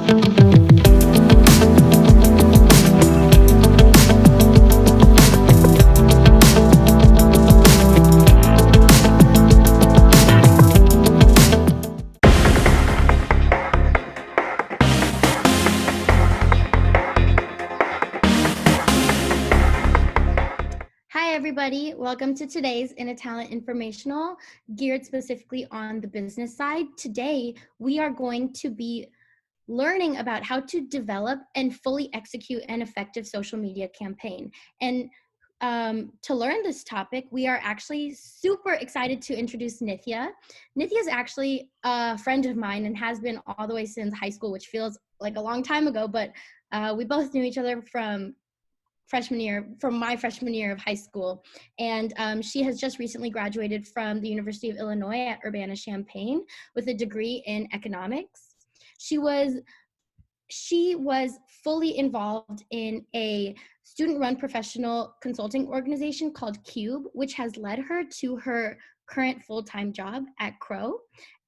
Hi, everybody. Welcome to today's In a Talent Informational, geared specifically on the business side. Today, we are going to be learning about how to develop and fully execute an effective social media campaign. And to learn this topic, we are actually super excited to introduce Nithya. Nithya is actually a friend of mine and has been all the way since high school, which feels like a long time ago, but we both knew each other from my freshman year of high school. And she has just recently graduated from the University of Illinois at Urbana-Champaign with a degree in economics. She was fully involved in a student-run professional consulting organization called Cube, which has led her to her current full-time job at Crow.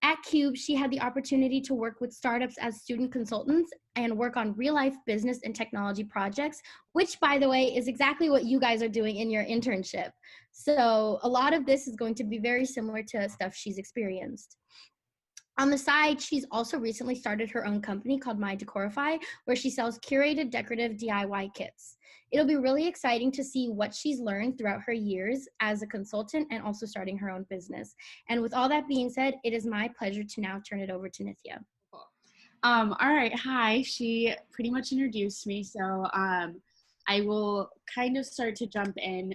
At Cube, she had the opportunity to work with startups as student consultants and work on real-life business and technology projects, which, by the way, is exactly what you guys are doing in your internship. So a lot of this is going to be very similar to stuff she's experienced. On the side, she's also recently started her own company called My Decorify, where she sells curated decorative DIY kits. It'll be really exciting to see what she's learned throughout her years as a consultant and also starting her own business. And with all that being said, it is my pleasure to now turn it over to Nithya. All right. Hi. She pretty much introduced me, so I will kind of start to jump in.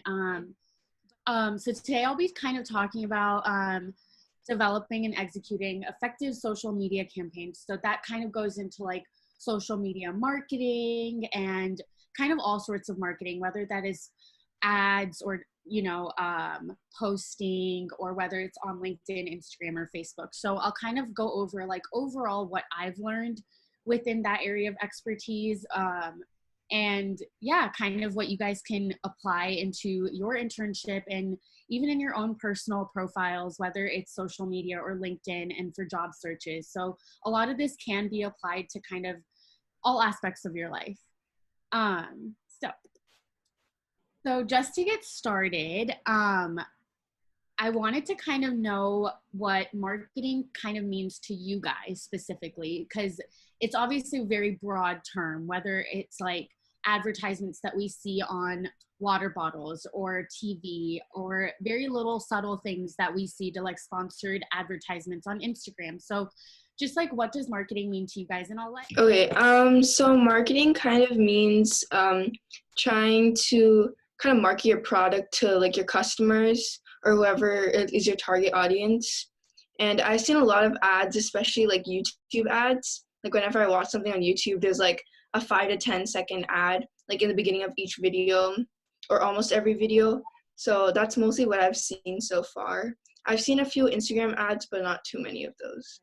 So today I'll be kind of talking about developing and executing effective social media campaigns. So that kind of goes into like social media marketing and kind of all sorts of marketing, whether that is ads or posting, or whether it's on LinkedIn, Instagram, or Facebook. So I'll kind of go over like overall what I've learned within that area of expertise, and yeah, kind of what you guys can apply into your internship and even in your own personal profiles, whether it's social media or LinkedIn and for job searches. So a lot of this can be applied to kind of all aspects of your life. So just to get started, I wanted to kind of know what marketing kind of means to you guys specifically, because it's obviously a very broad term, whether it's like advertisements that we see on water bottles or TV, or very little subtle things that we see to like sponsored advertisements on Instagram. So just like, what does marketing mean to you guys? And I'll let you. Okay, so marketing kind of means trying to kind of market your product to like your customers or whoever is your target audience. And I've seen a lot of ads, especially like YouTube ads. Like whenever I watch something on YouTube, there's like a 5 to 10 second ad, like in the beginning of each video or almost every video. So that's mostly what I've seen so far. I've seen a few Instagram ads, but not too many of those.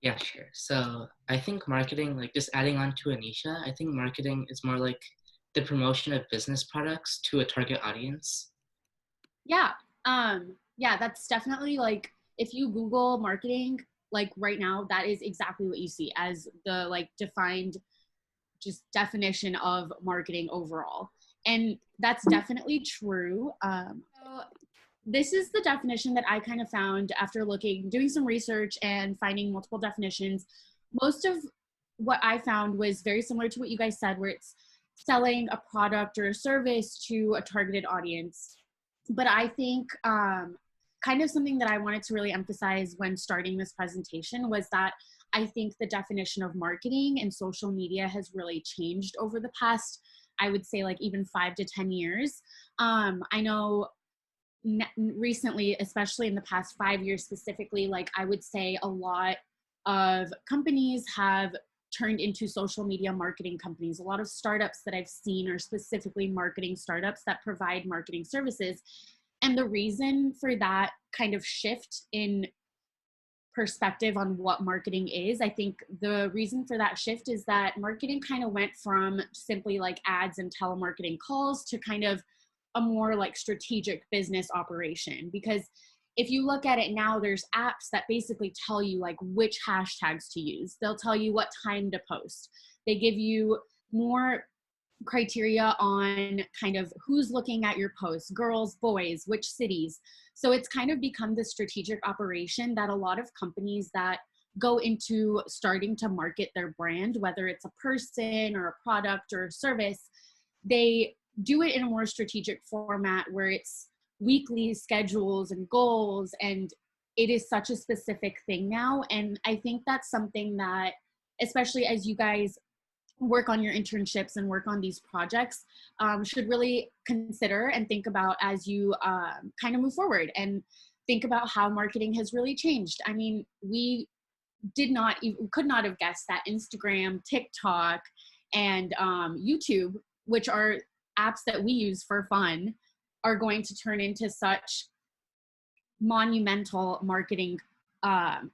Yeah, sure. So I think marketing, like just adding on to Anisha, I think marketing is more like the promotion of business products to a target audience. Yeah. Yeah, that's definitely like, if you Google marketing, like right now, that is exactly what you see as the like defined just definition of marketing overall. And that's definitely true. So this is the definition that I kind of found after doing some research and finding multiple definitions. Most of what I found was very similar to what you guys said, where it's selling a product or a service to a targeted audience. But I think kind of something that I wanted to really emphasize when starting this presentation was that I think the definition of marketing and social media has really changed over the past, I would say like even 5 to 10 years. I know recently, especially in the past 5 years specifically, like I would say a lot of companies have turned into social media marketing companies. A lot of startups that I've seen are specifically marketing startups that provide marketing services. And the reason for that kind of shift in perspective on what marketing is, I think the reason for that shift is that marketing kind of went from simply like ads and telemarketing calls to kind of a more like strategic business operation. Because if you look at it now, there's apps that basically tell you like which hashtags to use. They'll tell you what time to post. They give you more criteria on kind of who's looking at your posts, girls, boys, which cities. So it's kind of become the strategic operation that a lot of companies that go into starting to market their brand, whether it's a person or a product or a service, they do it in a more strategic format where it's weekly schedules and goals, and it is such a specific thing now. And I think that's something that, especially as you guys work on your internships and work on these projects, should really consider and think about as you kind of move forward and think about how marketing has really changed. I mean, we could not have guessed that Instagram, TikTok, and YouTube, which are apps that we use for fun, are going to turn into such monumental marketing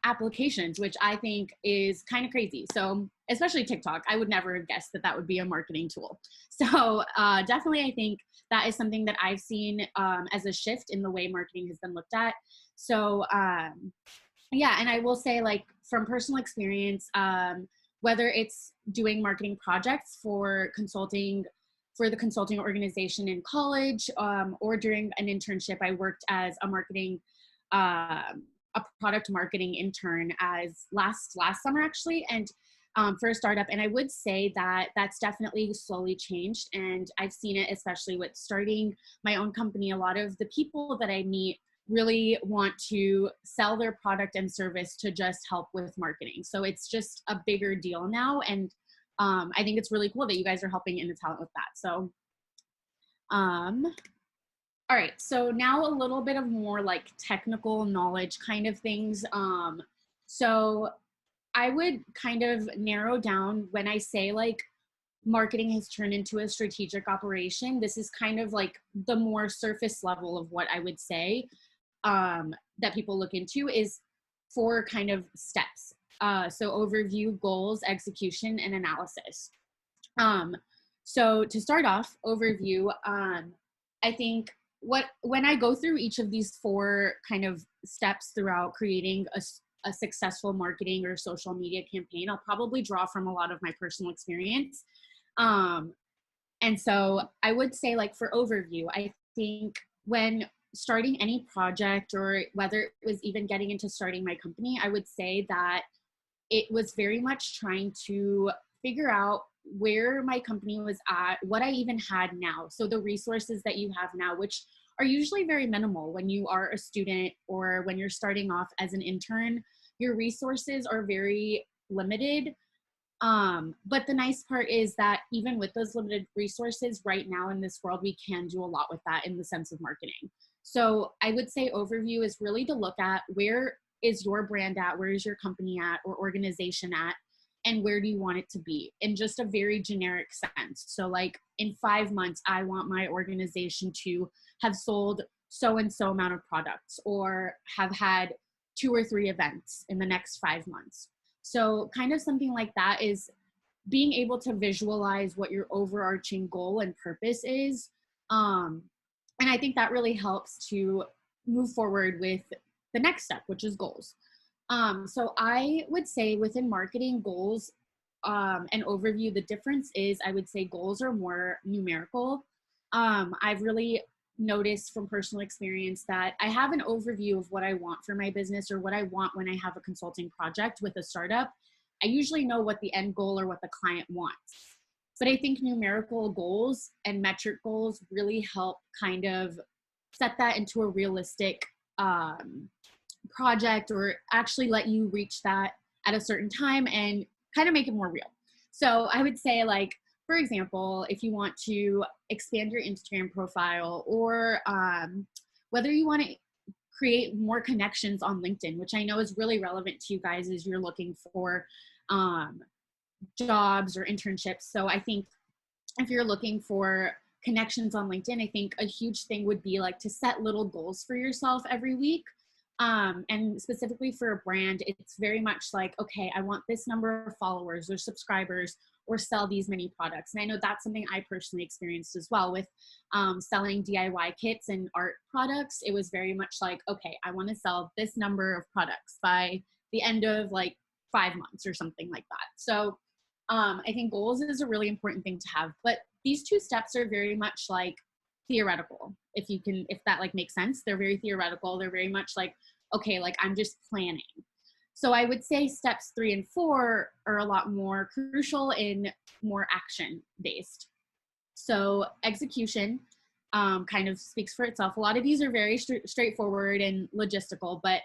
applications, which I think is kind of crazy. So especially TikTok, I would never have guessed that that would be a marketing tool. So definitely, I think that is something that I've seen as a shift in the way marketing has been looked at. So yeah, and I will say, like, from personal experience, whether it's doing marketing projects for the consulting organization in college, or during an internship, I worked as a product marketing intern as last summer actually, and for a startup. And I would say that that's definitely slowly changed, and I've seen it especially with starting my own company. A lot of the people that I meet really want to sell their product and service to just help with marketing. So it's just a bigger deal now, and I think it's really cool that you guys are helping In the Talent with that. So all right, so now a little bit of more like technical knowledge kind of things. So I would kind of narrow down when I say like marketing has turned into a strategic operation. This is kind of like the more surface level of what I would say that people look into is 4 kind of steps. So overview, goals, execution, and analysis. So to start off, overview, I think when I go through each of these 4 kind of steps throughout creating a successful marketing or social media campaign, I'll probably draw from a lot of my personal experience. And so I would say, like, for overview, I think when starting any project, or whether it was even getting into starting my company, I would say that it was very much trying to figure out where my company was at, what I even had now. So the resources that you have now, which are usually very minimal when you are a student or when you're starting off as an intern, your resources are very limited. But the nice part is that even with those limited resources right now in this world, we can do a lot with that in the sense of marketing. So I would say overview is really to look at where is your brand at, where is your company at or organization at, and where do you want it to be in just a very generic sense. So like in 5 months, I want my organization to have sold so-and-so amount of products or have had 2 or 3 events in the next 5 months. So kind of something like that is being able to visualize what your overarching goal and purpose is. And I think that really helps to move forward with the next step, which is goals. So I would say within marketing, goals and overview, the difference is I would say goals are more numerical. I've really noticed from personal experience that I have an overview of what I want for my business or what I want when I have a consulting project with a startup. I usually know what the end goal or what the client wants. But I think numerical goals and metric goals really help kind of set that into a realistic project, or actually let you reach that at a certain time and kind of make it more real. So I would say, like, for example, if you want to expand your Instagram profile, or whether you want to create more connections on LinkedIn, which I know is really relevant to you guys as you're looking for jobs or internships. So I think if you're looking for connections on LinkedIn, I think a huge thing would be like to set little goals for yourself every week. And specifically for a brand, it's very much like, okay, I want this number of followers or subscribers or sell these many products. And I know that's something I personally experienced as well with selling DIY kits and art products. It was very much like, okay, I want to sell this number of products by the end of like 5 months or something like that. So I think goals is a really important thing to have, but these two steps are very much like theoretical. If that like makes sense, they're very theoretical. They're very much like, okay, like I'm just planning. So I would say steps 3 and 4 are a lot more crucial and more action based. So execution kind of speaks for itself. A lot of these are very straightforward and logistical, but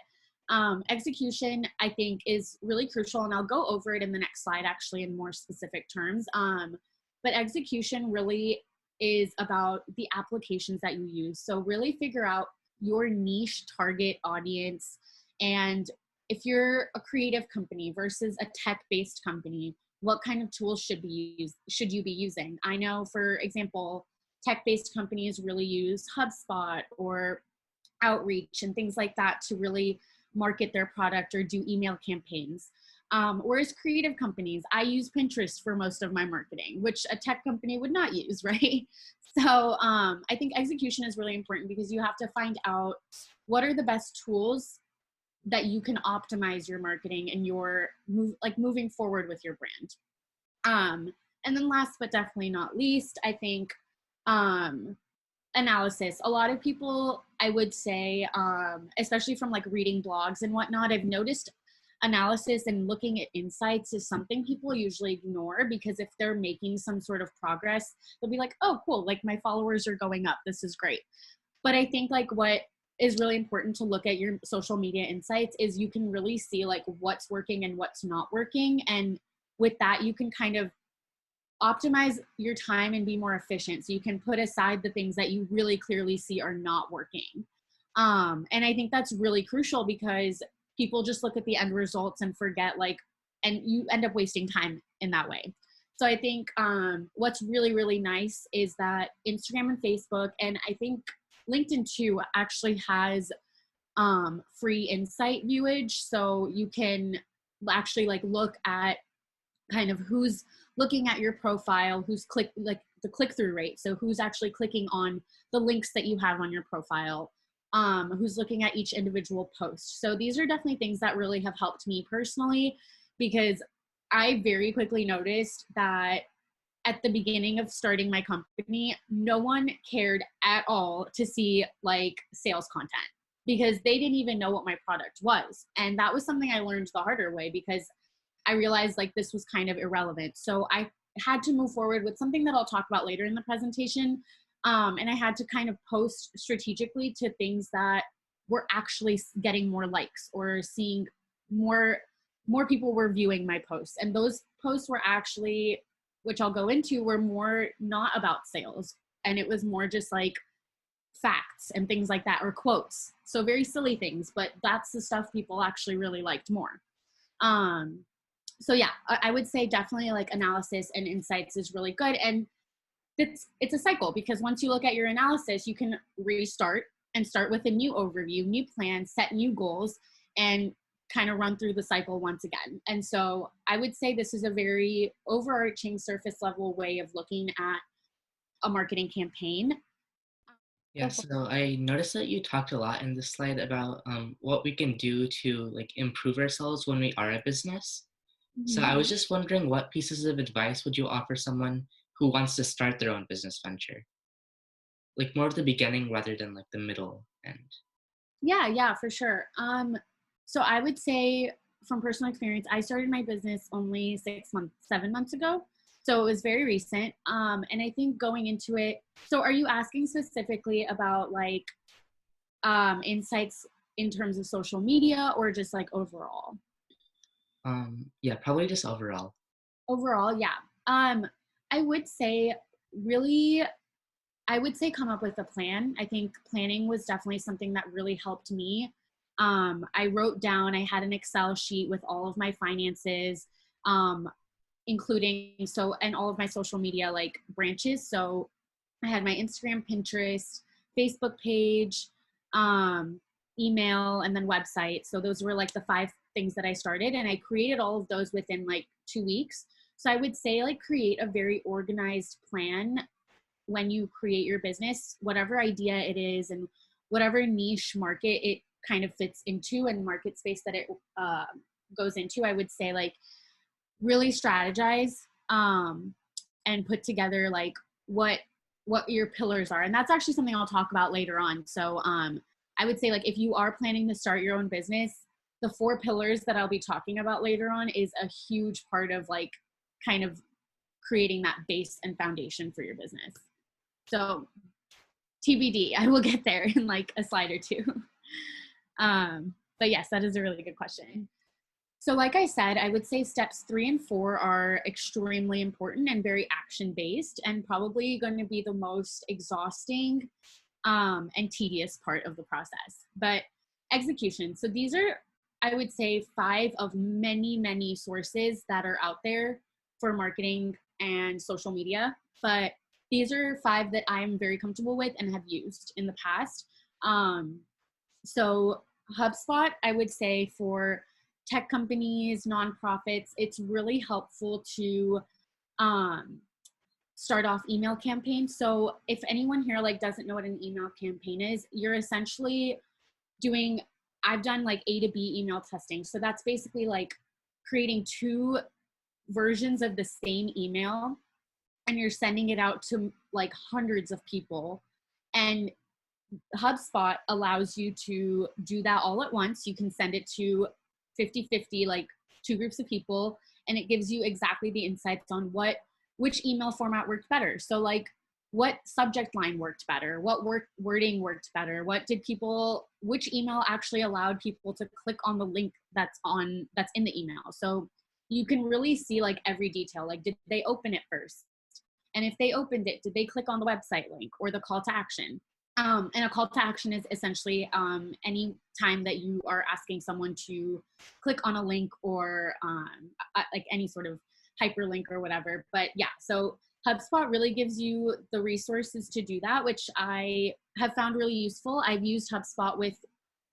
execution I think is really crucial, and I'll go over it in the next slide actually in more specific terms. But execution really is about the applications that you use. So really figure out your niche target audience, and if you're a creative company versus a tech-based company, what kind of tools should you be using? I know, for example, tech-based companies really use HubSpot or Outreach and things like that to really market their product or do email campaigns. Whereas creative companies, I use Pinterest for most of my marketing, which a tech company would not use, right? So I think execution is really important because you have to find out what are the best tools that you can optimize your marketing and your moving forward with your brand. And then last but definitely not least, I think analysis. A lot of people, I would say, especially from like reading blogs and whatnot, I've noticed analysis and looking at insights is something people usually ignore, because if they're making some sort of progress, they'll be like, oh, cool, like my followers are going up. This is great. But I think like what is really important to look at your social media insights is you can really see like what's working and what's not working. And with that, you can kind of optimize your time and be more efficient. So you can put aside the things that you really clearly see are not working. And I think that's really crucial because people just look at the end results and forget and you end up wasting time in that way. So I think what's really, really nice is that Instagram and Facebook, and I think LinkedIn too, actually has free insight viewage. So you can actually like look at kind of who's looking at your profile, who's the click-through rate. So who's actually clicking on the links that you have on your profile, who's looking at each individual post. So these are definitely things that really have helped me personally, because I very quickly noticed that at the beginning of starting my company, no one cared at all to see like sales content, because they didn't even know what my product was. And that was something I learned the harder way, because I realized like this was kind of irrelevant. So I had to move forward with something that I'll talk about later in the presentation. And I had to kind of post strategically to things that were actually getting more likes or seeing more people were viewing my posts. And those posts were actually, which I'll go into, were more not about sales. And it was more just like facts and things like that, or quotes. So very silly things, but that's the stuff people actually really liked more. So yeah, I would say definitely like analysis and insights is really good. And it's a cycle, because once you look at your analysis, you can restart and start with a new overview, new plan, set new goals, and kind of run through the cycle once again. And so I would say this is a very overarching surface level way of looking at a marketing campaign. Yeah, so I noticed that you talked a lot in this slide about what we can do to like improve ourselves when we are a business. So I was just wondering, what pieces of advice would you offer someone who wants to start their own business venture? Like more of the beginning rather than like the middle end. Yeah, for sure. So I would say from personal experience, I started my business only 7 months ago. So it was very recent. And I think going into it, so are you asking specifically about like insights in terms of social media, or just like overall? Yeah, probably just overall. Overall, yeah. I would say come up with a plan. I think planning was definitely something that really helped me. I wrote down, I had an Excel sheet with all of my finances, including, and all of my social media like branches. So I had my Instagram, Pinterest, Facebook page, email, and then website. So those were like the 5 things that I started, and I created all of those within like 2 weeks. So I would say like create a very organized plan when you create your business, whatever idea it is and whatever niche market it kind of fits into and market space that it goes into. I would say like really strategize and put together like what your pillars are. And that's actually something I'll talk about later on. So I would say like if you are planning to start your own business, the 4 pillars that I'll be talking about later on is a huge part of like kind of creating that base and foundation for your business. So TBD, I will get there in like a slide or two. But yes, that is a really good question. So like I said, I would say steps 3 and 4 are extremely important and very action-based and probably going to be the most exhausting and tedious part of the process. But execution. So these are, I would say, 5 of many, many sources that are out there for marketing and social media. But these are 5 that I'm very comfortable with and have used in the past. So HubSpot, I would say for tech companies, nonprofits, it's really helpful to start off email campaigns. So if anyone here like doesn't know what an email campaign is, you're essentially doing, I've done like A to B email testing. So that's basically like creating 2 versions of the same email and you're sending it out to like hundreds of people. And HubSpot allows you to do that all at once. You can send it to 50-50, like 2 groups of people, and it gives you exactly the insights on which email format worked better. So like what subject line worked better, what wording worked better, which email actually allowed people to click on the link that's in the email. So you can really see like every detail, like did they open it first? And if they opened it, did they click on the website link or the call to action? And a call to action is essentially any time that you are asking someone to click on a link or like any sort of hyperlink or whatever. But yeah, so HubSpot really gives you the resources to do that, which I have found really useful. I've used HubSpot with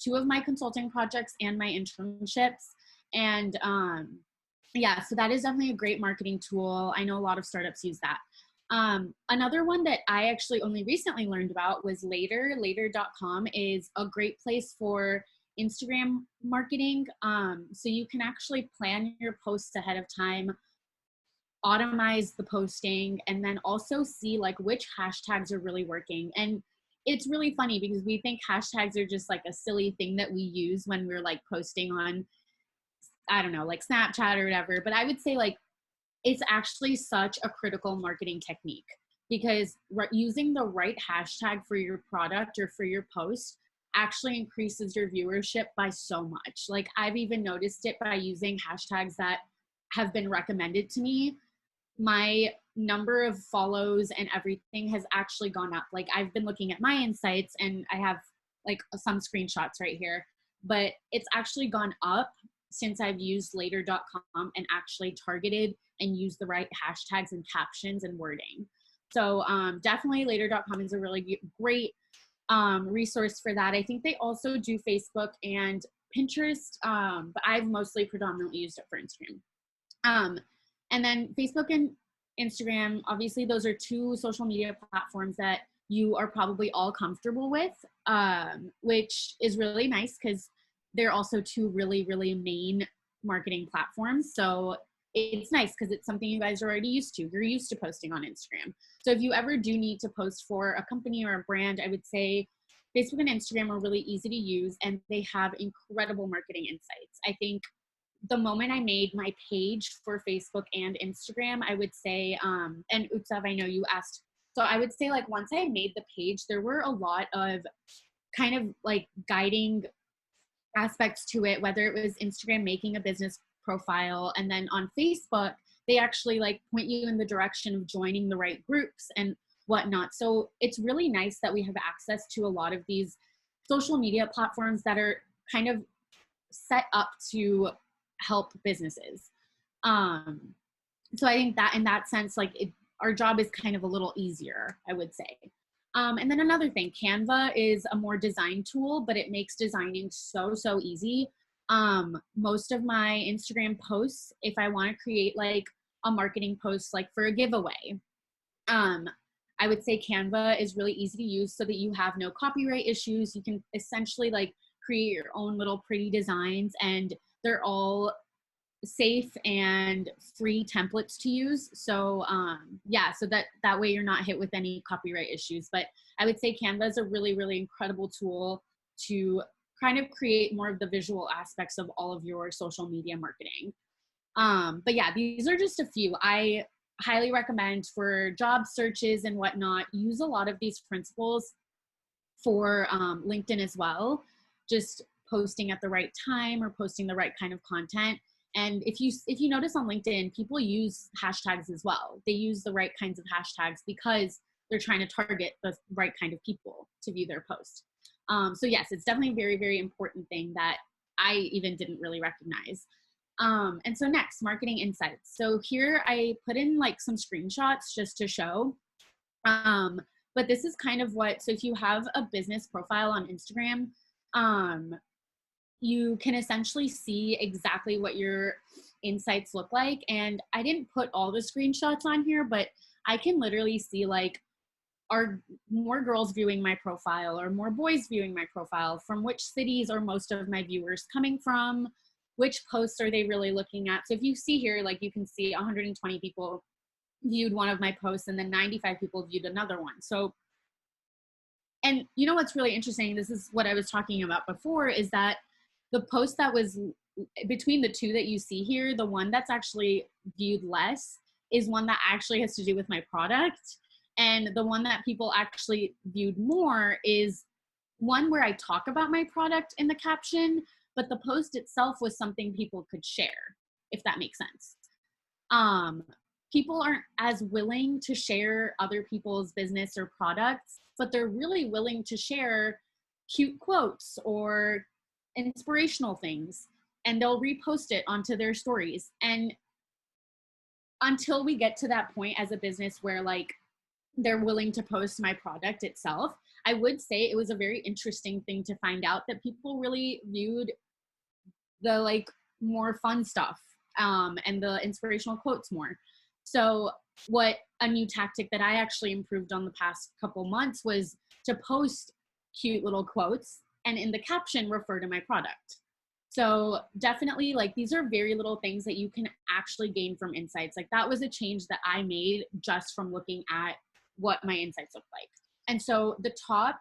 2 of my consulting projects and my internships. And yeah, so that is definitely a great marketing tool. I know a lot of startups use that. Another one that I actually only recently learned about was Later. Later.com is a great place for Instagram marketing. So you can actually plan your posts ahead of time, automate the posting, and then also see like which hashtags are really working. And it's really funny because we think hashtags are just like a silly thing that we use when we're like posting on, I don't know, like Snapchat or whatever. But I would say like it's actually such a critical marketing technique because using the right hashtag for your product or for your post actually increases your viewership by so much. Like I've even noticed it by using hashtags that have been recommended to me. My number of follows and everything has actually gone up. Like I've been looking at my insights and I have like some screenshots right here, but it's actually gone up since I've used later.com and actually targeted and used the right hashtags and captions and wording. So definitely later.com is a really great resource for that. I think they also do Facebook and Pinterest, but I've mostly predominantly used it for Instagram. And then Facebook and Instagram, obviously those are 2 social media platforms that you are probably all comfortable with, which is really nice because they're also 2 really, really main marketing platforms. So it's nice because it's something you guys are already used to. You're used to posting on Instagram. So if you ever do need to post for a company or a brand, I would say Facebook and Instagram are really easy to use and they have incredible marketing insights. I think the moment I made my page for Facebook and Instagram, I would say, and Utsav, I know you asked. So I would say like once I made the page, there were a lot of kind of like guiding aspects to it, whether it was Instagram making a business profile, and then on Facebook, they actually like point you in the direction of joining the right groups and whatnot. So it's really nice that we have access to a lot of these social media platforms that are kind of set up to help businesses. So I think that in that sense, like our job is kind of a little easier, I would say. And then another thing, Canva is a more design tool, but it makes designing so easy. Most of my Instagram posts, if I want to create like a marketing post like for a giveaway. I would say Canva is really easy to use so that you have no copyright issues. You can essentially like create your own little pretty designs, and they're all safe and free templates to use. So yeah, so that way you're not hit with any copyright issues. But I would say Canva is a really, really incredible tool to kind of create more of the visual aspects of all of your social media marketing. But yeah, these are just a few. I highly recommend for job searches and whatnot, use a lot of these principles for LinkedIn as well. Just posting at the right time or posting the right kind of content. And if you notice on LinkedIn, people use hashtags as well. They use the right kinds of hashtags because they're trying to target the right kind of people to view their post. So yes, it's definitely a very, very important thing that I even didn't really recognize. And so next, marketing insights. So here I put in like some screenshots just to show. But this is kind of what, so if you have a business profile on Instagram, you can essentially see exactly what your insights look like. And I didn't put all the screenshots on here, but I can literally see like, are more girls viewing my profile or more boys viewing my profile? From which cities are most of my viewers coming from? Which posts are they really looking at? So if you see here, like you can see 120 people viewed one of my posts and then 95 people viewed another one. So, and you know what's really interesting, this is what I was talking about before, is that the post that was between the two that you see here, the one that's actually viewed less is one that actually has to do with my product. And the one that people actually viewed more is one where I talk about my product in the caption, but the post itself was something people could share, if that makes sense. People aren't as willing to share other people's business or products, but they're really willing to share cute quotes or inspirational things, and they'll repost it onto their stories. And until we get to that point as a business where like they're willing to post my product itself, I would say it was a very interesting thing to find out that people really viewed the like more fun stuff and the inspirational quotes more. So what a new tactic that I actually improved on the past couple months was to post cute little quotes and in the caption refer to my product. So definitely like these are very little things that you can actually gain from insights. Like that was a change that I made just from looking at what my insights look like. And so the top,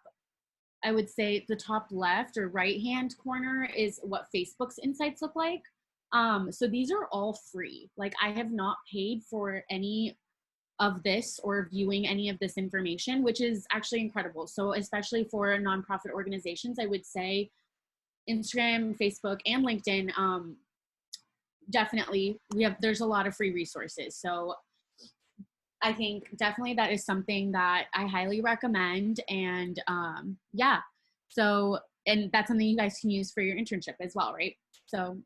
I would say the top left or right hand corner is what Facebook's insights look like. So these are all free. Like I have not paid for any of this or viewing any of this information, which is actually incredible. So especially for nonprofit organizations, I would say Instagram, Facebook, and LinkedIn, definitely there's a lot of free resources. So I think definitely that is something that I highly recommend. And yeah, so, and that's something you guys can use for your internship as well, right? So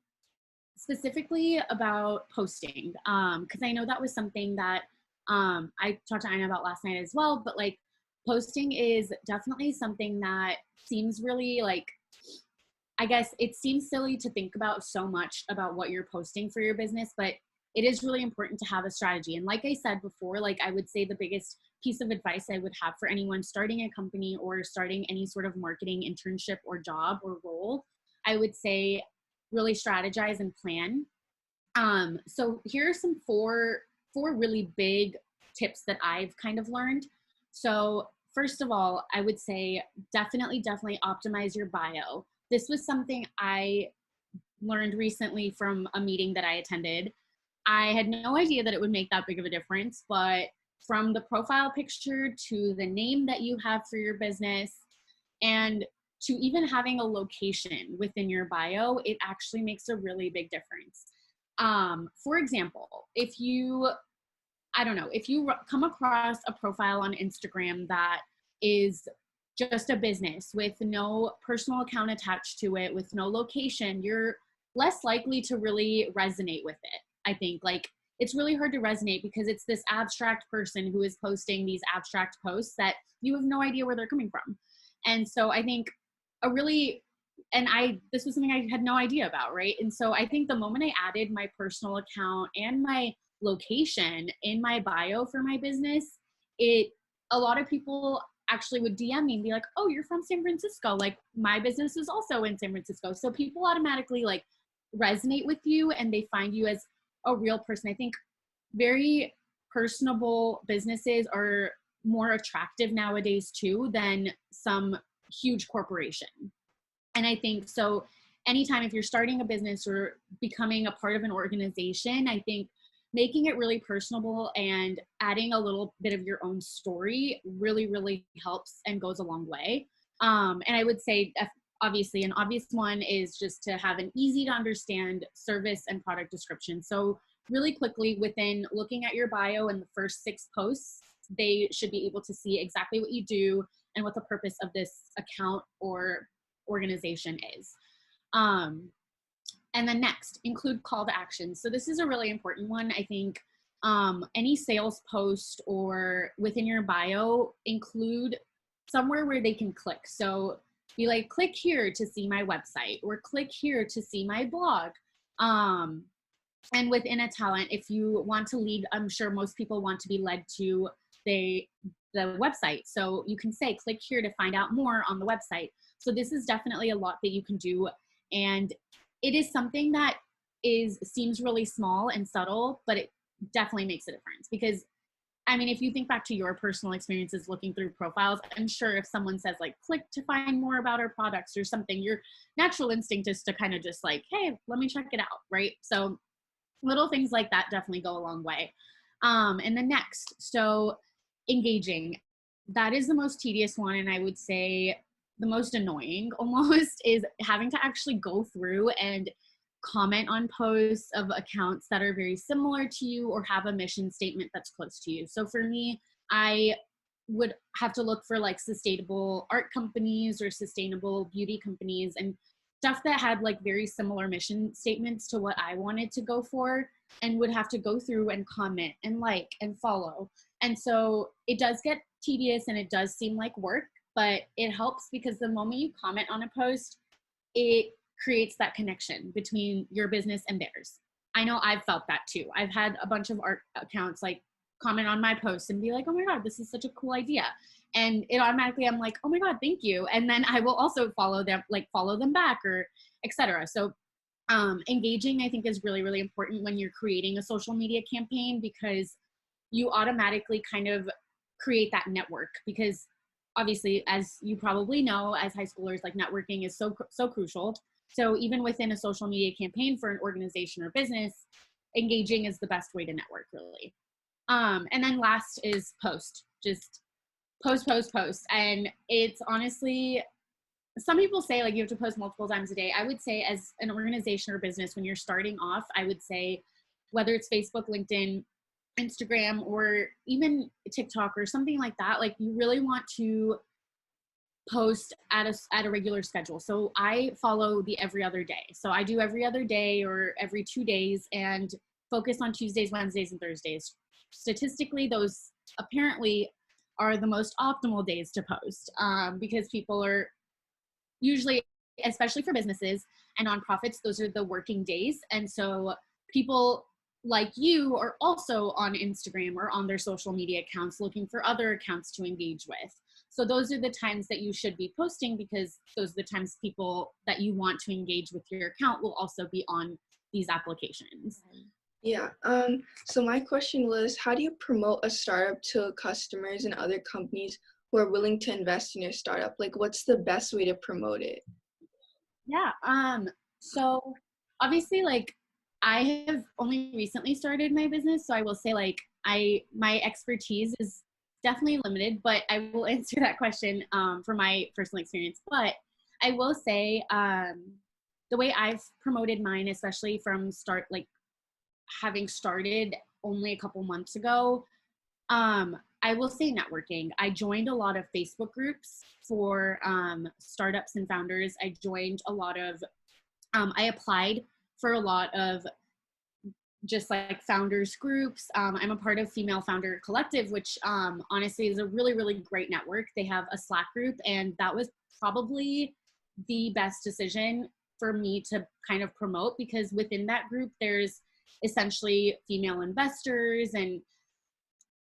specifically about posting, because I know that was something that I talked to Ina about last night as well, but like posting is definitely something that seems really like, I guess it seems silly to think about so much about what you're posting for your business, but it is really important to have a strategy. And like I said before, like I would say the biggest piece of advice I would have for anyone starting a company or starting any sort of marketing internship or job or role, I would say really strategize and plan. So here are some four really big tips that I've kind of learned. So first of all, I would say definitely optimize your bio. This was something I learned recently from a meeting that I attended. I had no idea that it would make that big of a difference, but from the profile picture to the name that you have for your business and to even having a location within your bio, it actually makes a really big difference. For example, if you come across a profile on Instagram that is just a business with no personal account attached to it, with no location, you're less likely to really resonate with it. I think like it's really hard to resonate because it's this abstract person who is posting these abstract posts that you have no idea where they're coming from. And so I think this was something I had no idea about, right? And so I think the moment I added my personal account and my location in my bio for my business, a lot of people actually would DM me and be like, oh, you're from San Francisco. Like my business is also in San Francisco. So people automatically like resonate with you and they find you as a real person. I think very personable businesses are more attractive nowadays too than some huge corporation. And I think so anytime if you're starting a business or becoming a part of an organization, I think making it really personable and adding a little bit of your own story really, really helps and goes a long way. And I would say, obviously, an obvious one is just to have an easy to understand service and product description. So really quickly, within looking at your bio and the first 6 posts, they should be able to see exactly what you do and what the purpose of this account or organization is. And then next, include call to action. So this is a really important one. I think any sales post or within your bio, include somewhere where they can click. So be like, click here to see my website or click here to see my blog. And within a talent, if you want to lead, I'm sure most people want to be led to the website. So you can say, click here to find out more on the website. So this is definitely a lot that you can do. And it is something that seems really small and subtle, but it definitely makes a difference. Because, I mean, if you think back to your personal experiences looking through profiles, I'm sure if someone says like, click to find more about our products or something, your natural instinct is to kind of just like, hey, let me check it out, right? So little things like that definitely go a long way. And the next, so engaging. That is the most tedious one, and I would say the most annoying almost, is having to actually go through and comment on posts of accounts that are very similar to you or have a mission statement that's close to you. So for me, I would have to look for like sustainable art companies or sustainable beauty companies and stuff that had like very similar mission statements to what I wanted to go for, and would have to go through and comment and like and follow. And so it does get tedious and it does seem like work, but it helps because the moment you comment on a post, it creates that connection between your business and theirs. I know I've felt that too. I've had a bunch of art accounts like comment on my posts and be like, oh my God, this is such a cool idea. And it automatically, I'm like, oh my God, thank you. And then I will also follow them back or etc. So engaging, I think, is really, really important when you're creating a social media campaign, because you automatically kind of create that network. Because obviously, as you probably know, as high schoolers, like networking is so crucial. So even within a social media campaign for an organization or business, engaging is the best way to network, really. And then last is post. Just post. And it's honestly, some people say like you have to post multiple times a day. I would say as an organization or business, when you're starting off, I would say whether it's Facebook, LinkedIn, Instagram, or even TikTok or something like that, like you really want to post at a regular schedule. So I follow the every other day. So I do every other day or every 2 days and focus on Tuesdays, Wednesdays, and Thursdays. Statistically, those apparently are the most optimal days to post, because people are usually, especially for businesses and nonprofits, those are the working days. And so people like you are also on Instagram or on their social media accounts looking for other accounts to engage with. So those are the times that you should be posting, because those are the times people that you want to engage with your account will also be on these applications. Yeah. So my question was, how do you promote a startup to customers and other companies who are willing to invest in your startup? Like, what's the best way to promote it? Yeah. So obviously, like, I have only recently started my business, so I will say like my expertise is definitely limited, but I will answer that question from my personal experience. But I will say the way I've promoted mine, especially from having started only a couple months ago, I will say networking. I joined a lot of Facebook groups for startups and founders. I joined a lot of, I applied for a lot of just like founders groups. I'm a part of Female Founder Collective, which honestly is a really, really great network. They have a Slack group, and that was probably the best decision for me to kind of promote, because within that group, there's essentially female investors and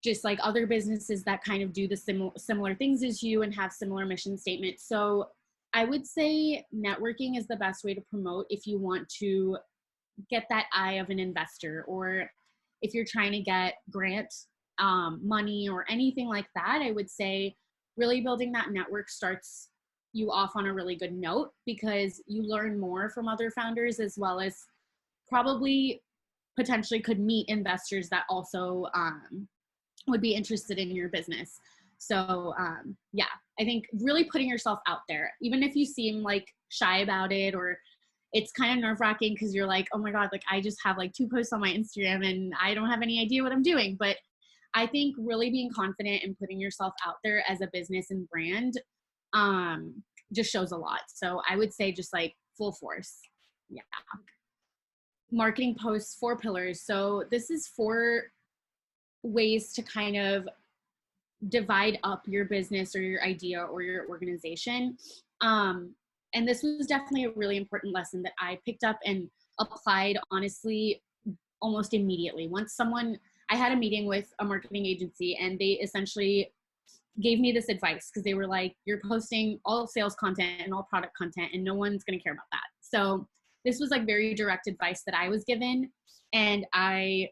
just like other businesses that kind of do the similar things as you and have similar mission statements. So I would say networking is the best way to promote if you want to get that eye of an investor, or if you're trying to get grant money or anything like that. I would say really building that network starts you off on a really good note, because you learn more from other founders, as well as probably potentially could meet investors that also would be interested in your business. So yeah, I think really putting yourself out there, even if you seem like shy about it, or it's kind of nerve-wracking because you're like, oh my God, like I just have like 2 posts on my Instagram and I don't have any idea what I'm doing. But I think really being confident and putting yourself out there as a business and brand just shows a lot. So I would say just like full force. Yeah. Marketing posts, 4 pillars. So this is 4 ways to kind of divide up your business or your idea or your organization. And this was definitely a really important lesson that I picked up and applied, honestly, almost immediately. I had a meeting with a marketing agency, and they essentially gave me this advice because they were like, you're posting all sales content and all product content and no one's going to care about that. So this was like very direct advice that I was given. And I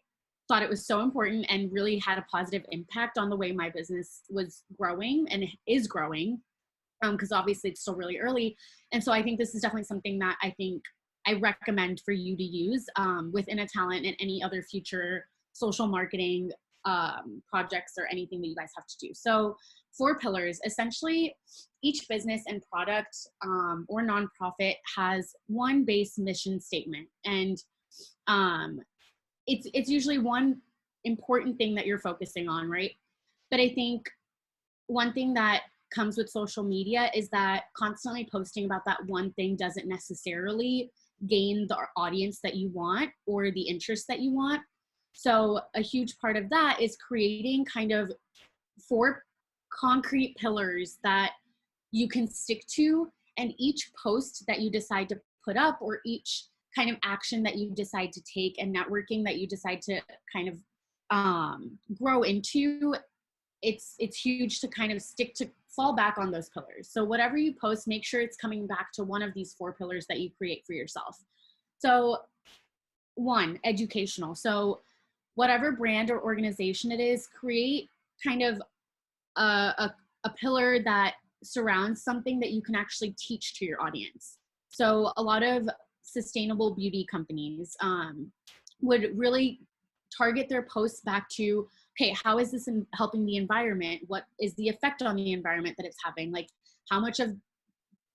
thought it was so important and really had a positive impact on the way my business was growing and is growing, because obviously it's still really early. And so I think this is definitely something that I think I recommend for you to use within a talent and any other future social marketing projects or anything that you guys have to do. So 4 pillars, essentially each business and product or nonprofit has one base mission statement. And it's usually one important thing that you're focusing on, right? But I think one thing that comes with social media is that constantly posting about that one thing doesn't necessarily gain the audience that you want or the interest that you want. So a huge part of that is creating kind of 4 concrete pillars that you can stick to, and each post that you decide to put up, or each kind of action that you decide to take and networking that you decide to kind of grow into, it's huge to kind of fall back on those pillars. So whatever you post, make sure it's coming back to one of these 4 pillars that you create for yourself. So 1, educational. So whatever brand or organization it is, create kind of a pillar that surrounds something that you can actually teach to your audience. So a lot of sustainable beauty companies would really target their posts back to, okay, how is this helping the environment? What is the effect on the environment that it's having? Like, how much of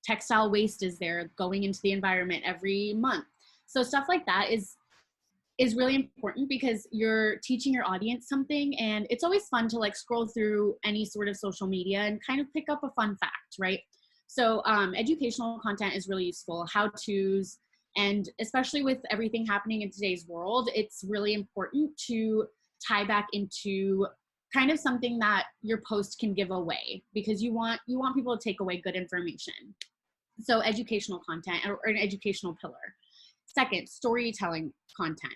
textile waste is there going into the environment every month? So stuff like that is really important, because you're teaching your audience something, and it's always fun to like scroll through any sort of social media and kind of pick up a fun fact, right? So educational content is really useful, how-tos, and especially with everything happening in today's world, it's really important to tie back into kind of something that your post can give away, because you want people to take away good information. So educational content or an educational pillar. Second, storytelling content.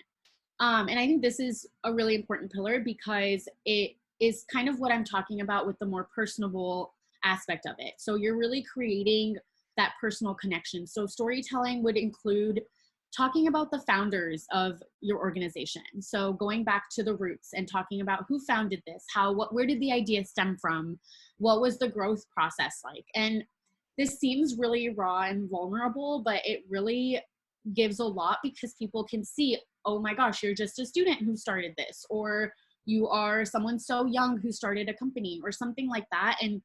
And I think this is a really important pillar, because it is kind of what I'm talking about with the more personable aspect of it. So you're really creating that personal connection. So storytelling would include talking about the founders of your organization. So going back to the roots and talking about who founded this, where did the idea stem from? What was the growth process like? And this seems really raw and vulnerable, but it really gives a lot, because people can see, oh my gosh, you're just a student who started this, or you are someone so young who started a company or something like that. And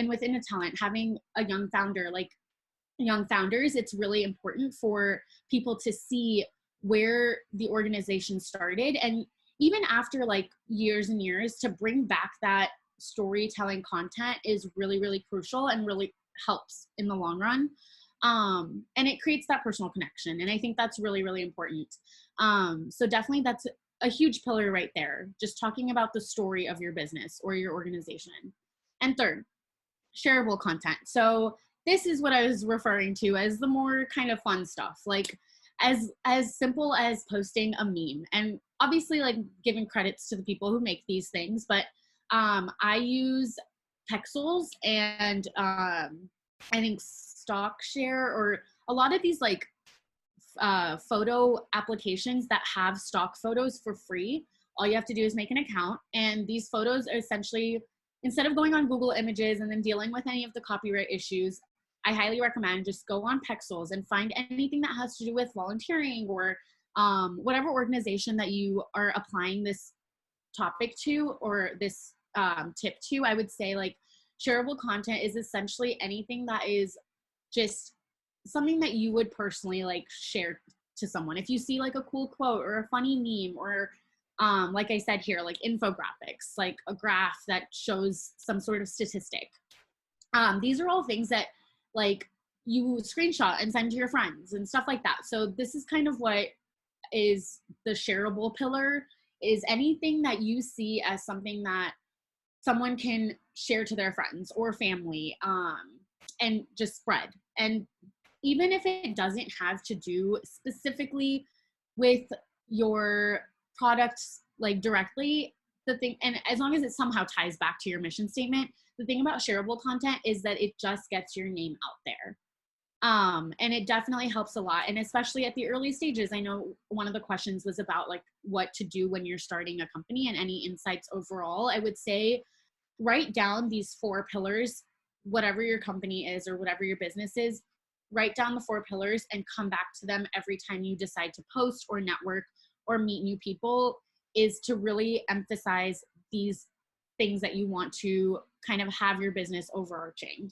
within a talent, having a young founder, like young founders, it's really important for people to see where the organization started. And even after like years and years, to bring back that storytelling content is really, really crucial and really helps in the long run. And it creates that personal connection. And I think that's really, really important. So definitely that's a huge pillar right there, just talking about the story of your business or your organization. And third, shareable content. So this is what I was referring to as the more kind of fun stuff. Like, as simple as posting a meme, and obviously like giving credits to the people who make these things, but I use Pexels and I think StockShare, or a lot of these like photo applications that have stock photos for free. All you have to do is make an account, and these photos are essentially, instead of going on Google Images and then dealing with any of the copyright issues, I highly recommend just go on Pexels and find anything that has to do with volunteering or whatever organization that you are applying this topic to or this tip to. I would say like shareable content is essentially anything that is just something that you would personally like share to someone. If you see like a cool quote or a funny meme or like I said here, like infographics, like a graph that shows some sort of statistic. These are all things that like you screenshot and send to your friends and stuff like that. So this is kind of what is the shareable pillar, is anything that you see as something that someone can share to their friends or family and just spread. And even if it doesn't have to do specifically with your product like directly, the thing, and as long as it somehow ties back to your mission statement, the thing about shareable content is that it just gets your name out there. And it definitely helps a lot. And especially at the early stages, I know one of the questions was about like what to do when you're starting a company and any insights overall. I would say write down these 4 pillars, whatever your company is or whatever your business is, write down the 4 pillars and come back to them every time you decide to post or network or meet new people, is to really emphasize these things that you want to kind of have your business overarching.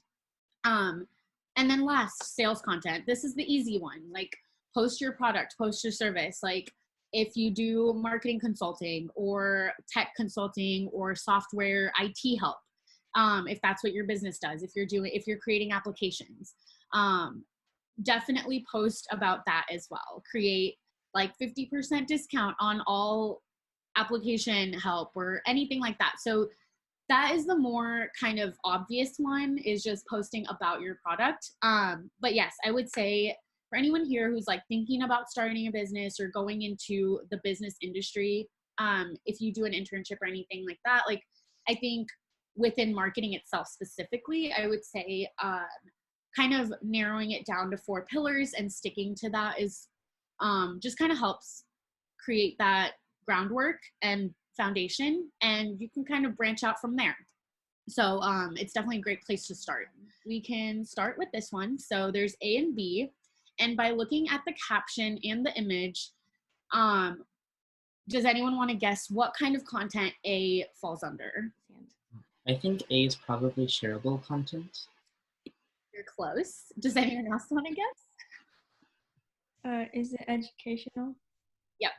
And then last, sales content. This is the easy one. Like post your product, post your service. Like if you do marketing consulting or tech consulting or software IT help, if that's what your business does, if you're creating applications, definitely post about that as well. Create like 50% discount on all application help or anything like that. So that is the more kind of obvious one, is just posting about your product. But yes, I would say for anyone here who's like thinking about starting a business or going into the business industry, if you do an internship or anything like that, like I think within marketing itself specifically, I would say kind of narrowing it down to 4 pillars and sticking to that is just kind of helps create that groundwork and foundation, and you can kind of branch out from there. So it's definitely a great place to start. We can start with this one. So there's A and B, and by looking at the caption and the image, does anyone want to guess what kind of content A falls under? I think A is probably shareable content. You're close. Does anyone else want to guess? Is it educational? Yep.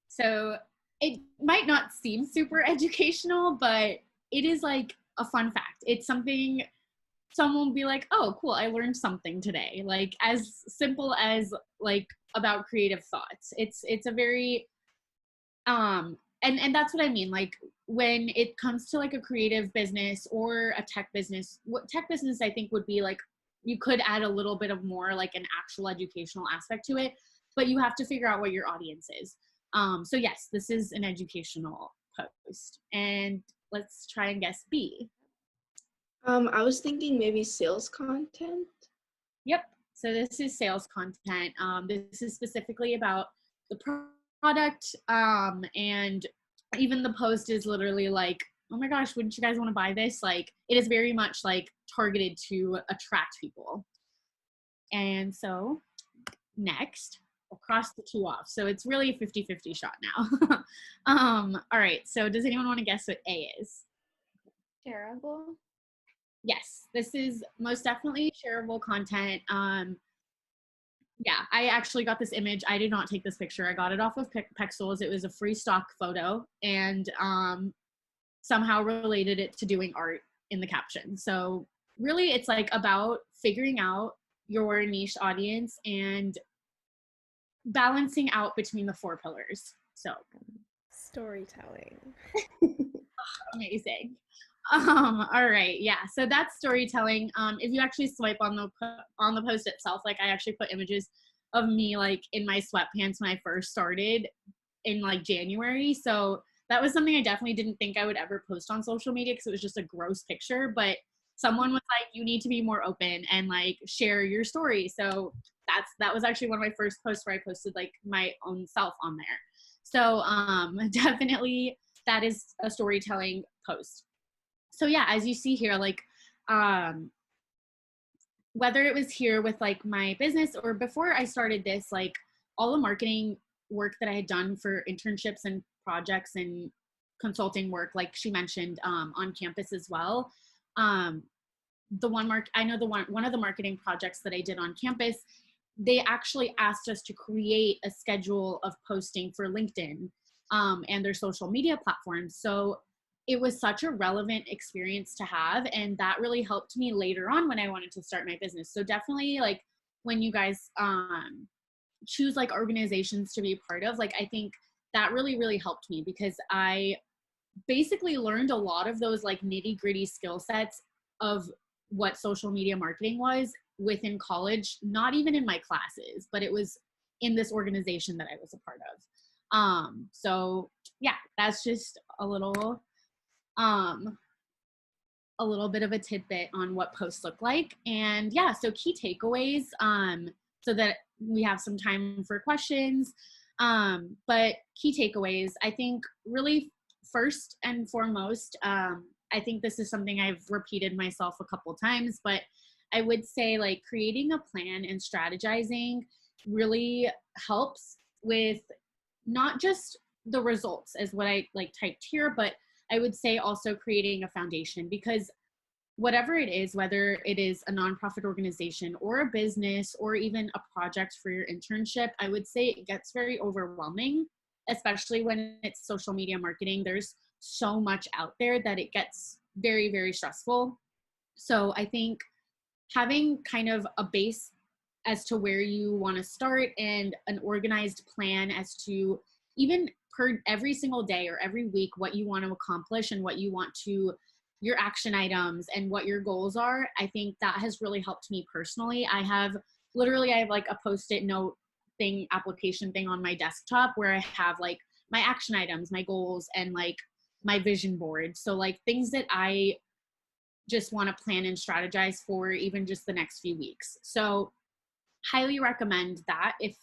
So it might not seem super educational, but it is like a fun fact. It's something someone will be like, oh, cool, I learned something today. Like as simple as like about creative thoughts. It's a very, and that's what I mean. Like when it comes to like a creative business or a tech business, what tech business I think would be like, you could add a little bit of more like an actual educational aspect to it, but you have to figure out what your audience is. So yes, this is an educational post. And let's try and guess B. I was thinking maybe sales content. Yep. So this is sales content. This is specifically about the product. And even the post is literally like, oh my gosh, wouldn't you guys want to buy this? Like it is very much like targeted to attract people. And so next, we'll cross the 2 off. So it's really a 50-50 shot now. All right. So does anyone want to guess what A is? Shareable? Yes, this is most definitely shareable content. Yeah, I actually got this image. I did not take this picture. I got it off of Pexels. It was a free stock photo, and somehow related it to doing art in the caption. So really it's like about figuring out your niche audience and balancing out between the 4 pillars. So Storytelling. amazing. All right, yeah, so that's storytelling. If you actually swipe on the post itself, like I actually put images of me like in my sweatpants when I first started in like January. So that was something I definitely didn't think I would ever post on social media because it was just a gross picture. But someone was like, you need to be more open and like share your story. So that was actually one of my first posts where I posted like my own self on there. So definitely that is a storytelling post. So yeah, as you see here, like whether it was here with like my business or before I started this, like all the marketing work that I had done for internships and projects and consulting work, like she mentioned, on campus as well. One of the marketing projects that I did on campus, they actually asked us to create a schedule of posting for LinkedIn and their social media platforms. So it was such a relevant experience to have, and that really helped me later on when I wanted to start my business. So definitely, like when you guys choose like organizations to be a part of, like I think that really helped me because I basically learned a lot of those like nitty gritty skill sets of what social media marketing was within college, not even in my classes, but it was in this organization that I was a part of. So yeah, that's just a little bit of a tidbit on what posts look like. And yeah, so key takeaways, so that we have some time for questions. But key takeaways, I think really first and foremost, I think this is something I've repeated myself a couple times, but I would say like creating a plan and strategizing really helps with not just the results as what I like typed here, but I would say also creating a foundation, because whatever it is, whether it is a nonprofit organization or a business or even a project for your internship, I would say it gets very overwhelming, especially when it's social media marketing. There's so much out there that it gets very stressful. So I think having kind of a base as to where you want to start and an organized plan as to even per every single day or every week what you want to accomplish and what you want to, your action items and what your goals are, I think that has really helped me personally. I have like a post-it note thing, application thing on my desktop where I have like my action items, my goals, and like my vision board. So like things that I just want to plan and strategize for even just the next few weeks. So highly recommend that if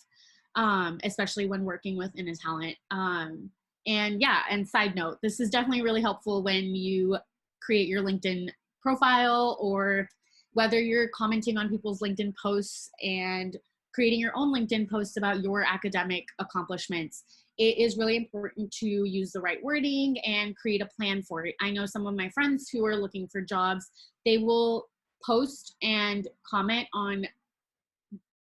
especially when working with in a talent. And yeah, and side note, this is definitely really helpful when you create your LinkedIn profile, or whether you're commenting on people's LinkedIn posts and creating your own LinkedIn posts about your academic accomplishments. It is really important to use the right wording and create a plan for it. I know some of my friends who are looking for jobs, they will post and comment on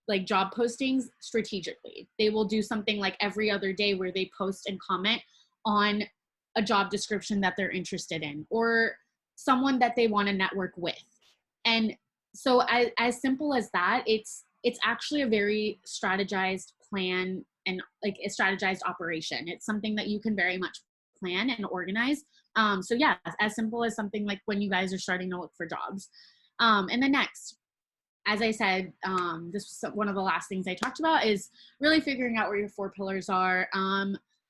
like job postings strategically. They will do something like every other day where they post and comment on a job description that they're interested in or someone that they want to network with. And so as simple as that, it's actually a very strategized plan and like a strategized operation. It's something that you can very much plan and organize. So yeah, as simple as something like when you guys are starting to look for jobs. And then next, as I said, this was one of the last things I talked about is really figuring out where your 4 pillars are.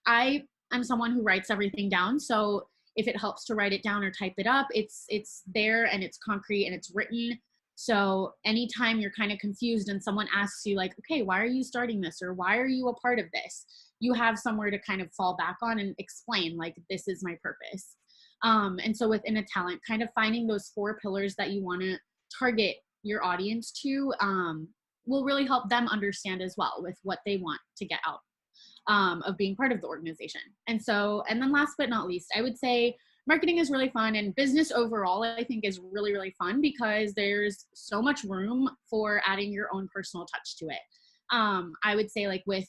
I am someone who writes everything down. So if it helps to write it down or type it up, it's there and it's concrete and it's written. So anytime you're kind of confused and someone asks you like, okay, why are you starting this? Or why are you a part of this? You have somewhere to kind of fall back on and explain like, this is my purpose. And so within a talent, kind of finding those 4 pillars that you want to target your audience to will really help them understand as well with what they want to get out of being part of the organization. And then last but not least, I would say marketing is really fun, and business overall I think is really fun because there's so much room for adding your own personal touch to it. I would say like with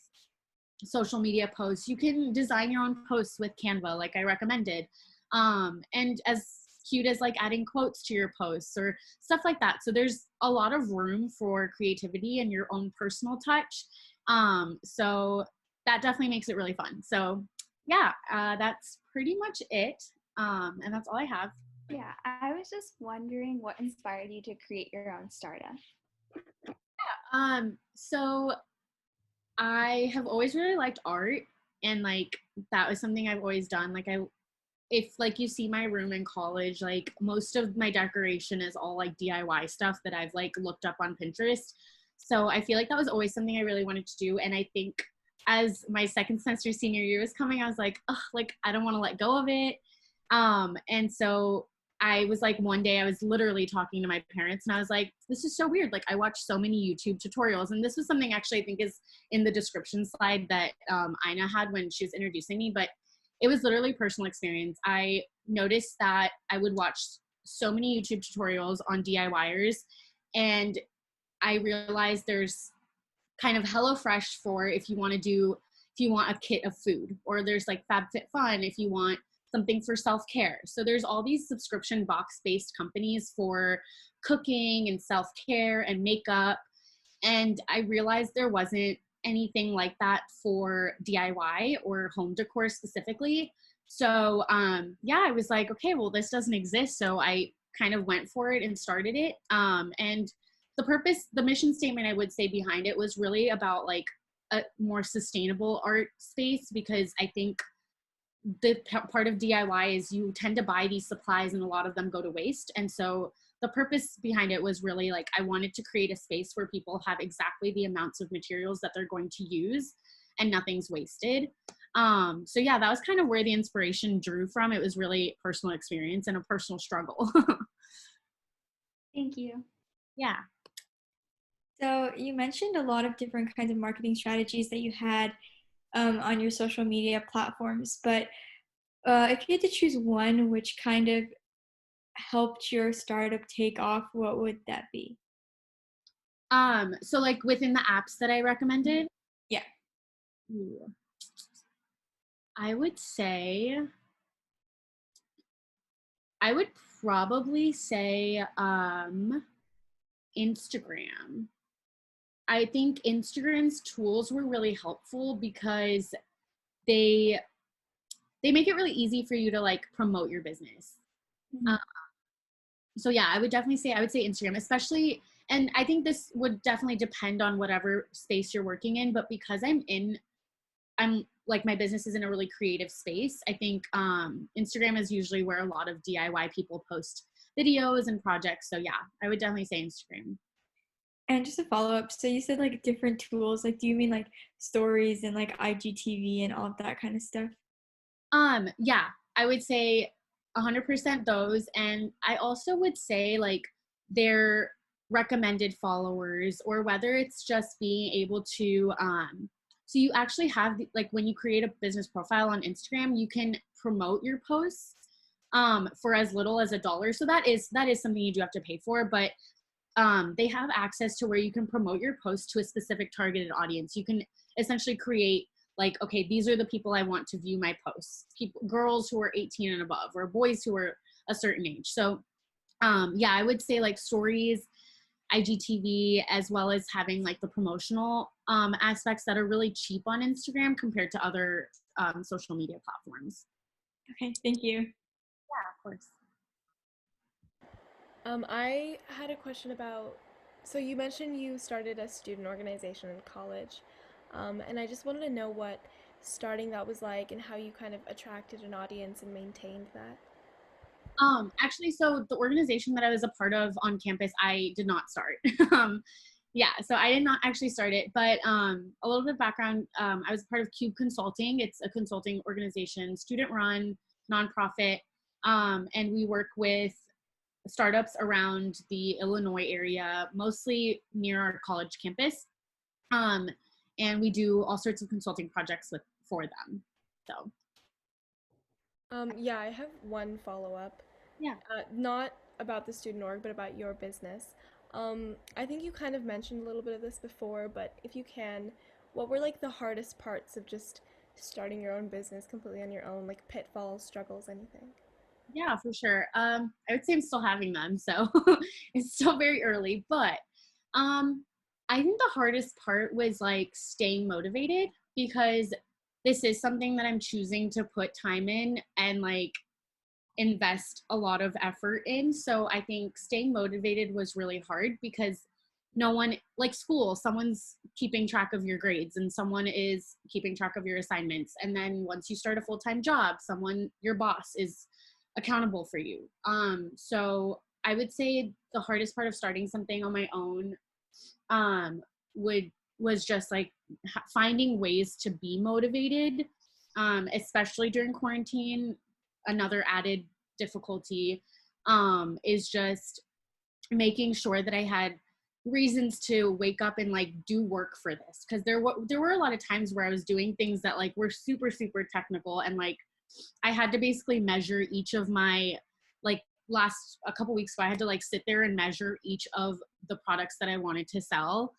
social media posts, you can design your own posts with Canva like I recommended, and as cute as like adding quotes to your posts or stuff like that. So there's a lot of room for creativity and your own personal touch. So that definitely makes it really fun. So yeah, that's pretty much it. And that's all I have. Yeah, I was just wondering what inspired you to create your own startup. So I have always really liked art, and like that was something I've always done. Like if like you see my room in college, like most of my decoration is all like DIY stuff that I've like looked up on Pinterest. So I feel like that was always something I really wanted to do. And I think as my second semester senior year was coming, I was like, ugh, like I don't want to let go of it. And so I was like, one day I was literally talking to my parents and I was like, this is so weird. Like I watch so many YouTube tutorials, and this was something actually I think is in the description slide that Ina had when she was introducing me, but it was literally personal experience. I noticed that I would watch so many YouTube tutorials on DIYers, and I realized there's kind of HelloFresh for if you want a kit of food, or there's like FabFitFun if you want something for self-care. So there's all these subscription box-based companies for cooking and self-care and makeup. And I realized there wasn't anything like that for DIY or home decor specifically. So yeah, I was like, okay, well, this doesn't exist. So I kind of went for it and started it. And the mission statement I would say behind it was really about like a more sustainable art space, because I think the part of DIY is you tend to buy these supplies and a lot of them go to waste. And so the purpose behind it was really like, I wanted to create a space where people have exactly the amounts of materials that they're going to use and nothing's wasted. So yeah, that was kind of where the inspiration drew from. It was really personal experience and a personal struggle. Thank you. Yeah. So you mentioned a lot of different kinds of marketing strategies that you had on your social media platforms, but if you had to choose one which kind of helped your startup take off, what would that be? So like within the apps that I recommended? Yeah. Ooh. I would probably say Instagram. I think Instagram's tools were really helpful because they make it really easy for you to like promote your business. Mm-hmm. So yeah, I would say Instagram, especially, and I think this would definitely depend on whatever space you're working in, but because I'm like, my business is in a really creative space, I think Instagram is usually where a lot of DIY people post videos and projects. So yeah, I would definitely say Instagram. And just a follow up, so you said like different tools, like do you mean like stories and like IGTV and all of that kind of stuff? Yeah, I would say 100% those. And I also would say like their recommended followers, or whether it's just being able to, so you actually have like when you create a business profile on Instagram, you can promote your posts for as little as $1. So that is something you do have to pay for, but they have access to where you can promote your post to a specific targeted audience. You can essentially create like, okay, these are the people I want to view my posts, girls who are 18 and above, or boys who are a certain age. So yeah, I would say like stories, IGTV, as well as having like the promotional aspects that are really cheap on Instagram compared to other social media platforms. Okay, thank you. Yeah, of course. I had a question about, so you mentioned you started a student organization in college, and I just wanted to know what starting that was like and how you kind of attracted an audience and maintained that. Actually, so the organization that I was a part of on campus, I did not start. Yeah, so I did not actually start it, but a little bit of background, I was part of Cube Consulting. It's a consulting organization, student-run, nonprofit, and we work with startups around the Illinois area, mostly near our college campus. And we do all sorts of consulting projects for them. So. Yeah, I have one follow-up. Yeah. Not about the student org, but about your business. I think you kind of mentioned a little bit of this before, but if you can, what were like the hardest parts of just starting your own business completely on your own, like pitfalls, struggles, anything? Yeah, for sure. I would say I'm still having them, so it's still very early, but I think the hardest part was like staying motivated, because this is something that I'm choosing to put time in and like invest a lot of effort in. So I think staying motivated was really hard, because no one, like school, someone's keeping track of your grades and someone is keeping track of your assignments. And then once you start a full-time job, your boss is accountable for you. So I would say the hardest part of starting something on my own um, was just like finding ways to be motivated, especially during quarantine. Another added difficulty is just making sure that I had reasons to wake up and like do work for this, because there were a lot of times where I was doing things that like were super super technical, and like I had to basically measure each of my, like last a couple weeks ago I had to like sit there and measure each of the products that I wanted to sell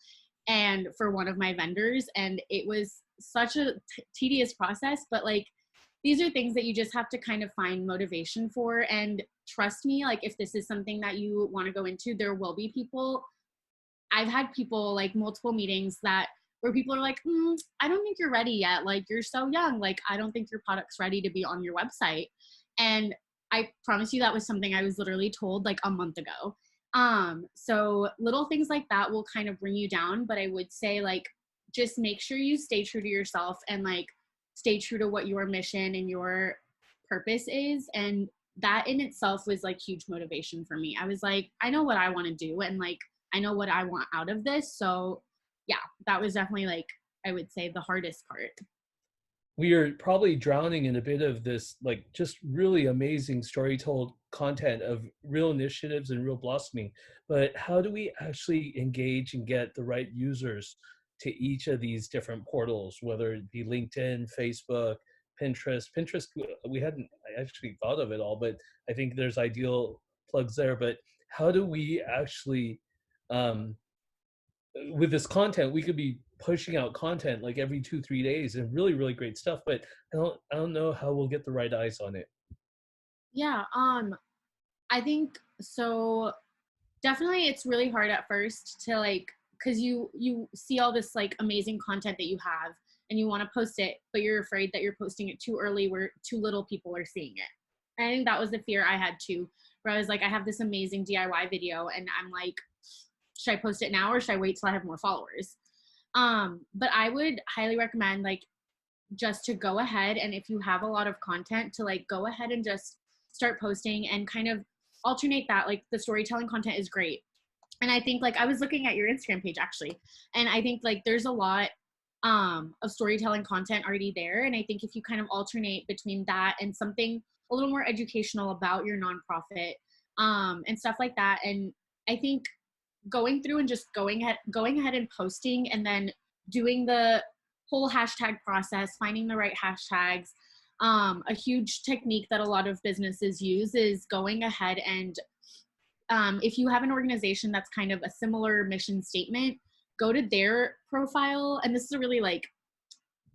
and for one of my vendors, and it was such a tedious process. But like these are things that you just have to kind of find motivation for, and trust me, like if this is something that you want to go into, there will be people. I've had people, like multiple meetings that where people are like, I don't think you're ready yet. Like you're so young. Like I don't think your product's ready to be on your website. And I promise you that was something I was literally told like a month ago. So little things like that will kind of bring you down. But I would say like just make sure you stay true to yourself and like stay true to what your mission and your purpose is. And that in itself was like huge motivation for me. I was like, I know what I want to do, and like I know what I want out of this. So yeah, that was definitely like, I would say the hardest part. We are probably drowning in a bit of this, like just really amazing story told content of real initiatives and real blossoming. But how do we actually engage and get the right users to each of these different portals, whether it be LinkedIn, Facebook, Pinterest? Pinterest, we hadn't actually thought of it all, but I think there's ideal plugs there. But how do we actually um, with this content, we could be pushing out content like every 2-3 days and really, really great stuff. But I don't know how we'll get the right eyes on it. Yeah, I think so. Definitely, it's really hard at first to like, because you see all this like amazing content that you have, and you want to post it, but you're afraid that you're posting it too early, where too little people are seeing it. And I think that was the fear I had too, where I was like, I have this amazing DIY video, and I'm like, should I post it now or should I wait till I have more followers? But I would highly recommend like just to go ahead, and if you have a lot of content, to like go ahead and just start posting and kind of alternate that. Like the storytelling content is great. And I think like I was looking at your Instagram page actually, and I think like there's a lot of storytelling content already there. And I think if you kind of alternate between that and something a little more educational about your nonprofit and stuff like that. And I think going through and just going ahead and posting, and then doing the whole hashtag process, finding the right hashtags. A huge technique that a lot of businesses use is going ahead and if you have an organization that's kind of a similar mission statement, go to their profile. And this is a really like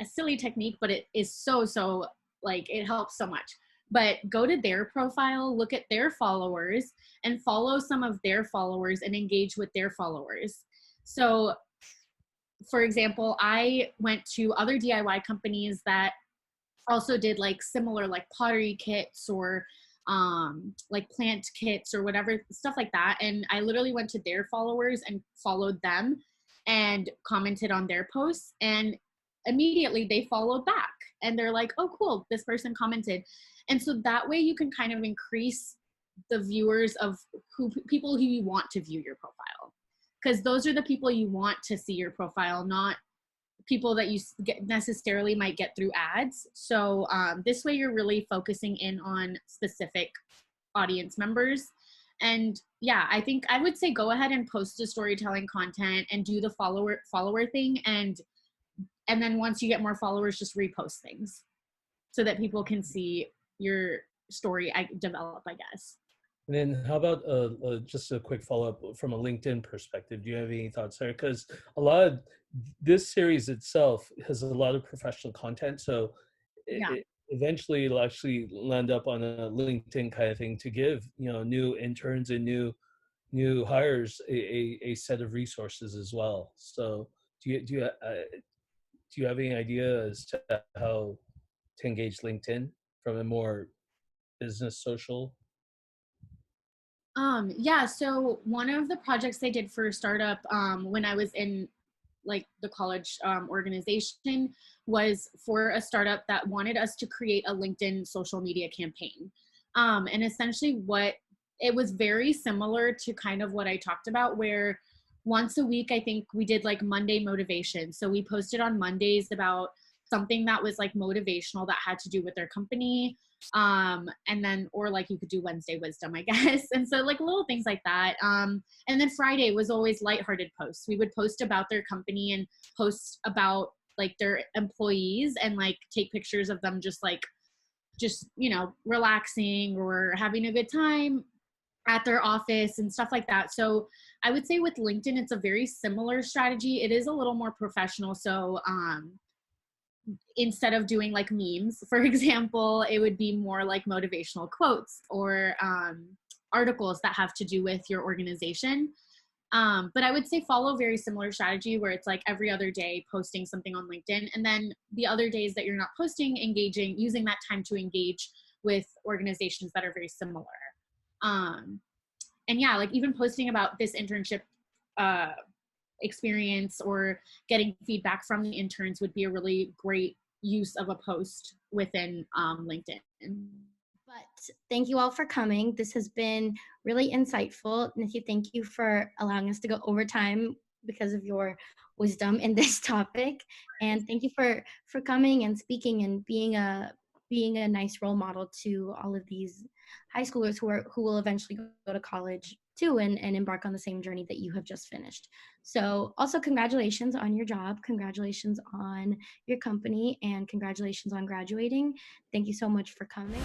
a silly technique, but it is so like it helps so much. But go to their profile, look at their followers, and follow some of their followers and engage with their followers. So for example, I went to other DIY companies that also did like similar like pottery kits or like plant kits or whatever, stuff like that. And I literally went to their followers and followed them and commented on their posts, and immediately they followed back and they're like, oh cool, this person commented. And so that way you can kind of increase the viewers of people who you want to view your profile, because those are the people you want to see your profile, not people that you necessarily might get through ads. So this way you're really focusing in on specific audience members. And yeah, I think I would say go ahead and post the storytelling content and do the follower thing. And then once you get more followers, just repost things so that people can see your story develop, I guess. And then how about just a quick follow-up from a LinkedIn perspective? Do you have any thoughts there? Because a lot of this series itself has a lot of professional content. So eventually it'll actually land up on a LinkedIn kind of thing to give, new interns and new hires a set of resources as well. So do you have any idea as to how to engage LinkedIn from a more business social? Yeah, so one of the projects I did for startup when I was in like the college organization was for a startup that wanted us to create a LinkedIn social media campaign. And essentially what it was very similar to kind of what I talked about, where once a week, I think we did like Monday motivation. So we posted on Mondays about something that was like motivational that had to do with their company. And then, or like you could do Wednesday wisdom, I guess. And so like little things like that. And then Friday was always lighthearted posts. We would post about their company and post about like their employees and like take pictures of them just, you know, relaxing or having a good time at their office and stuff like that. So I would say with LinkedIn, it's a very similar strategy. It is a little more professional. So instead of doing like memes, for example, it would be more like motivational quotes or articles that have to do with your organization. But I would say follow very similar strategy where it's like every other day posting something on LinkedIn. And then the other days that you're not posting, engaging, using that time to engage with organizations that are very similar. And yeah, like even posting about this internship experience or getting feedback from the interns would be a really great use of a post within LinkedIn. But thank you all for coming. This has been really insightful. Nithya, thank you for allowing us to go over time because of your wisdom in this topic. And thank you for coming and speaking and being a nice role model to all of these high schoolers who will eventually go to college too and embark on the same journey that you have just finished. So also congratulations on your job, congratulations on your company, and congratulations on graduating. Thank you so much for coming.